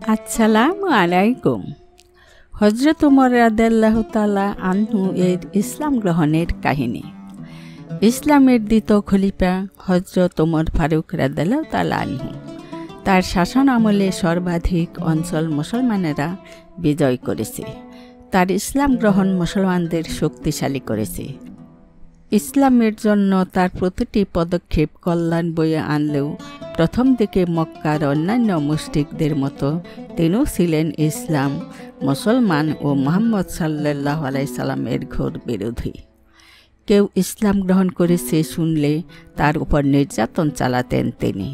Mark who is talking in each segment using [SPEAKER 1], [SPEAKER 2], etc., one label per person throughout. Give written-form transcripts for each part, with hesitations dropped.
[SPEAKER 1] আসসালামু আলাইকুম। হযরত ওমর রাদিয়াল্লাহু তাআলা আনহু এর ইসলাম গ্রহণের কাহিনী। ইসলামের দ্বিতীয় খলিফা হযরত ওমর ফারুক রাদিয়াল্লাহু তাআলা আনহু। তার শাসন আমলে সর্বাধিক অঞ্চল মুসলমানেরা বিজয় করেছে। তার ইসলাম গ্রহণ মুসলমানদের শক্তিশালী করেছে। ইসলামের জন্য তার প্রতিটি পদক্ষেপ কল্যাণ বয়ে আনলেও প্রথম দিকে মক্কার অন্যান্য মুশরিকদের মতো তিনিও ছিলেন ইসলাম, মুসলমান ও মুহাম্মদ সাল্লাল্লাহু আলাইহি সাল্লামের ঘোর বিরোধী। কেউ ইসলাম গ্রহণ করেছে শুনলে তার উপর নির্যাতন চালাতেন তিনি।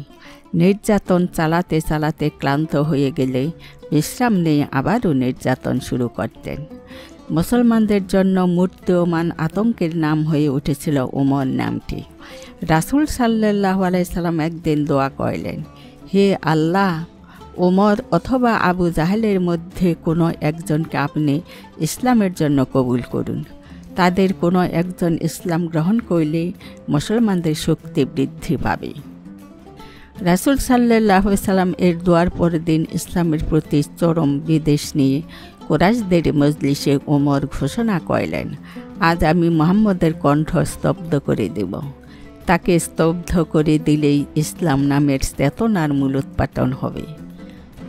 [SPEAKER 1] নির্যাতন চালাতে চালাতে ক্লান্ত হয়ে গেলে বিশ্রাম নিয়ে আবারও নির্যাতন শুরু করতেন। মুসলমানদের জন্য মূর্তিমান আতঙ্কের নাম হয়ে উঠেছিল ওমর নামটি। রাসূল সাল্লাল্লাহু আলাইহি সাল্লাম একদিন দোয়া করলেন, হে আল্লাহ, ওমর অথবা আবু জাহেলের মধ্যে কোনো একজনকে আপনি ইসলামের জন্য কবুল করুন। তাদের কোনো একজন ইসলাম গ্রহণ করলে মুসলমানদের শক্তি বৃদ্ধি পাবে। রাসূল সাল্লাল্লাহু আলাইহি সাল্লাম এর দোয়ার পরের দিন ইসলামের প্রতি চরম বিদ্বেষ নিয়ে কুরাইশদের মজলিসে ওমর ঘোষণা করলেন, আজ আমি মুহাম্মদের কণ্ঠ স্তব্ধ করে দেব। তাকে স্তব্ধ করে দিলেই ইসলাম নামের চেতনার মূলোৎপাটন হবে।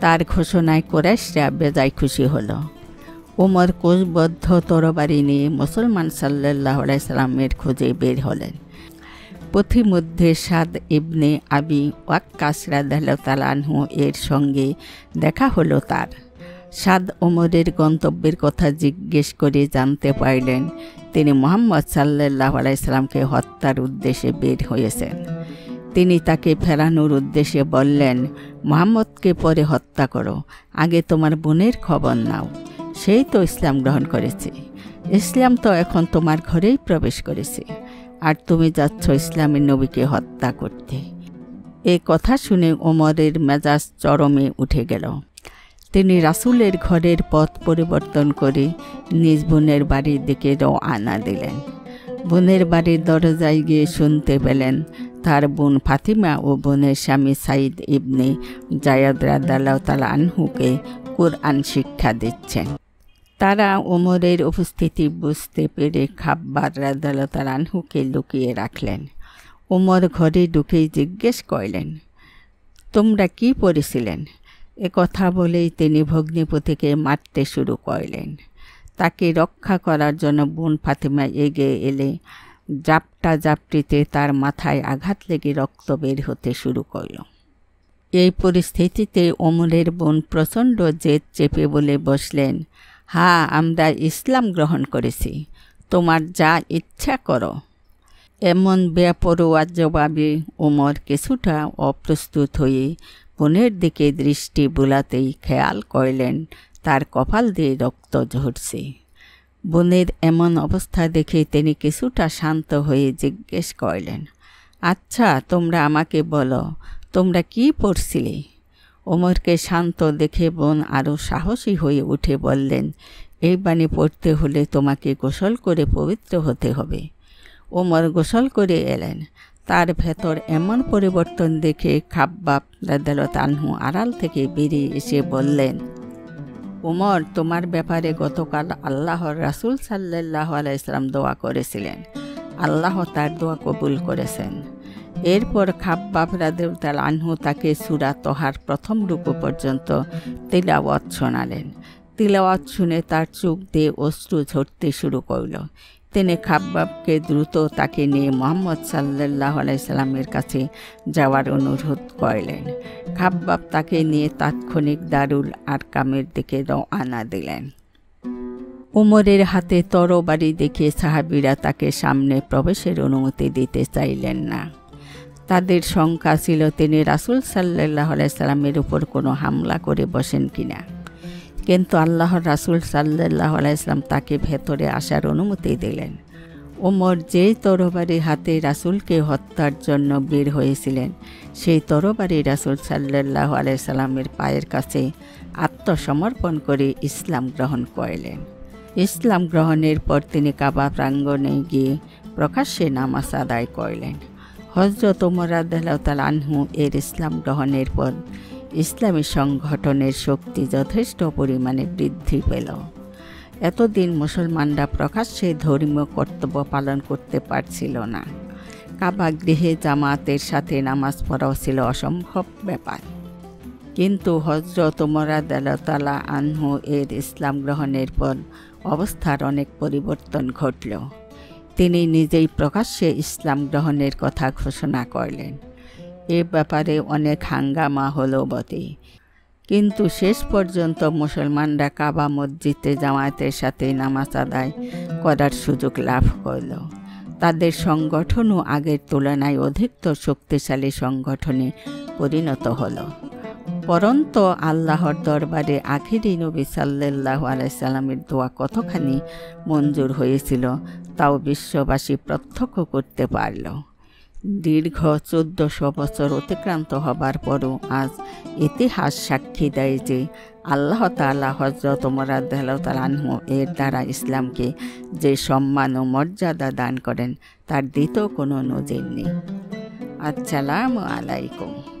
[SPEAKER 1] তার ঘোষণায় কুরাইশরা বেজায় খুশি হল। ওমর কোষবদ্ধ তরবারি নিয়ে মুসলমান সাল্লাল্লাহু আলাইহি সাল্লামের খোঁজে বের হলেন। পথিমধ্যে সাদ ইবনে আবি ওয়াক্কাস রাদিয়াল্লাহু তাআলা আনহু এর সঙ্গে দেখা হলো তার। সাদ ওমরের গন্তব্যের কথা জিজ্ঞেস করে জানতে পারলেন তিনি মুহাম্মদ সাল্লাল্লাহু আলাইহি সাল্লামকে হত্যার উদ্দেশ্যে বের হয়েছেন। তিনি তাকে ফেরানোর উদ্দেশ্যে বললেন, মুহাম্মদকে পরে হত্যা করো, আগে তোমার বোনের খবর নাও। সেই তো ইসলাম গ্রহণ করেছে। ইসলাম তো এখন তোমার ঘরেই প্রবেশ করেছে, আর তুমি যাচ্ছ ইসলামের নবীকে হত্যা করতে। এ কথা শুনে ওমরের মেজাজ চরমে উঠে গেল। তিনি রাসূলের ঘরের পথ পরিবর্তন করে নিজ বোনের বাড়ির দিকে রওনা দিলেন। বোনের বাড়ির দরজায় গিয়ে শুনতে পেলেন তার বোন ফাতিমা ও বোনের স্বামী সাইদ ইবনে জায়েদ রাদিয়াল্লাহু তাআলা আনহুকে কুরআন শিক্ষা দিচ্ছেন। তারা ওমরের উপস্থিতি বুঝতে পেরে খাব্বার রাদিয়াল্লাহু তাআলা আনহুকে লুকিয়ে রাখলেন। ওমর ঘরে ঢুকেই জিজ্ঞেস করলেন, তোমরা কি পড়েছিলেন? এ কথা বলেই তিনি ভগ্নিপতিকে মারতে শুরু করলেন। তাকে রক্ষা করার জন্য বোন ফাতিমা এগিয়ে এলে জাপটা জাপটিতে তার মাথায় আঘাত লেগে রক্ত বের হতে শুরু করল। এই পরিস্থিতিতে ওমরের বোন প্রচণ্ড জেদ চেপে বলে বসলেন, হ্যাঁ, আমরা ইসলাম গ্রহণ করেছি, তোমার যা ইচ্ছা করো। এমন বেপরোয়া জবাবে ওমর কিছুটা অপ্রস্তুত হয়ে বোনের দিকে দৃষ্টি বুলাতেই খেয়াল করলেন তার কপাল দিয়ে রক্ত ঝরছে। বোনের এমন অবস্থা দেখে তিনি কিছুটা শান্ত হয়ে জিজ্ঞেস করলেন, আচ্ছা, তোমরা আমাকে বলো, তোমরা কি পড়ছিলে? ওমরকে শান্ত দেখে বোন আরও সাহসী হয়ে উঠে বললেন, এই বাণী পড়তে হলে তোমাকে গোসল করে পবিত্র হতে হবে। ওমর গোসল করে এলেন। তার ভেতর এমন পরিবর্তন দেখে খাব্বাব রাদিয়াল্লাহু আনহু আড়াল থেকে বেরিয়ে এসে বললেন, ওমর, তোমার ব্যাপারে গতকাল আল্লাহর রাসূল সাল্লাল্লাহু আলাইহি সাল্লাম দোয়া করেছিলেন, আল্লাহ তার দোয়া কবুল করেছেন। এরপর খাব্বাব রাদিয়াল্লাহু আনহু তাকে সূরা তহার প্রথম রুকু পর্যন্ত তিলাওয়াত শোনালেন। তিলাওয়াত শুনে তার চোখ দিয়ে অশ্রু ঝরতে শুরু করল। তিনি খাব্বাবকে দ্রুত তাকে নিয়ে মুহাম্মদ সাল্লাল্লাহু আলাইহি সাল্লামের কাছে যাওয়ার অনুরোধ করলেন। খাব্বাব তাকে নিয়ে তাৎক্ষণিক দারুল আরকামের দিকে রওনা দিলেন। ওমরের হাতে তরবারি দেখে সাহাবীরা তাকে সামনে প্রবেশের অনুমতি দিতে চাইলেন না। তাদের শঙ্কা ছিল তিনি রাসূল সাল্লাল্লাহু আলাইহি সাল্লামের উপর কোনো হামলা করে বসেন কিনা। কিন্তু আল্লাহর রাসূল সাল্লাল্লাহু আলাইহি সাল্লাম তাকে ভেতরে আসার অনুমতি দিলেন। ওমর যেই তরবারি হাতে রাসূলকে হত্যার জন্য বের হয়েছিলেন, সেই তরবারি রাসূল সাল্লাল্লাহু আলাইহি সাল্লামের পায়ের কাছে আত্মসমর্পণ করে ইসলাম গ্রহণ করলেন। ইসলাম গ্রহণের পর তিনি কাবা প্রাঙ্গণে গিয়ে প্রকাশ্যে নামাজ আদায় করলেন। হযরত ওমর রাদিয়াল্লাহু তাআলা আনহু এর ইসলাম গ্রহণের পর ইসলামী সংগঠনের শক্তি যথেষ্ট পরিমাণে বৃদ্ধি পেল। এতদিন মুসলমানরা প্রকাশ্যে ধর্মীয় কর্তব্য পালন করতে পারছিল না। কাবা গৃহে জামাতের সাথে নামাজ পড়াও ছিল অসম্ভব ব্যাপার। কিন্তু হযরত ওমর রাদিয়াল্লাহু আনহু এর ইসলাম গ্রহণের পর অবস্থার অনেক পরিবর্তন ঘটল। তিনি নিজেই প্রকাশ্যে ইসলাম গ্রহণের কথা ঘোষণা করলেন। এ ব্যাপারে অনেক হাঙ্গামা হলো বটে, কিন্তু শেষ পর্যন্ত মুসলমানরা কাবা মসজিদে জামায়াতের সাথে নামাজ আদায় করার সুযোগ লাভ করল। তাদের সংগঠনও আগের তুলনায় অধিকতর শক্তিশালী সংগঠনে পরিণত হলো। পরন্তু আল্লাহর দরবারে আখিরি নবী সাল্লাল্লাহু আলাইহি সাল্লামের দোয়া কতখানি মঞ্জুর হয়েছিল তাও বিশ্ববাসী প্রত্যক্ষ করতে পারল। দীর্ঘ 1400 বছর অতিক্রান্ত হবার পরও আজ ইতিহাস সাক্ষী দেয় যে আল্লাহ তাআলা হযরত ওমর রাদিয়াল্লাহু আনহু এর দ্বারা ইসলামকে যে সম্মান ও মর্যাদা দান করেন তার দ্বিতীয় কোনো নজির নেই। আসসালামু আলাইকুম।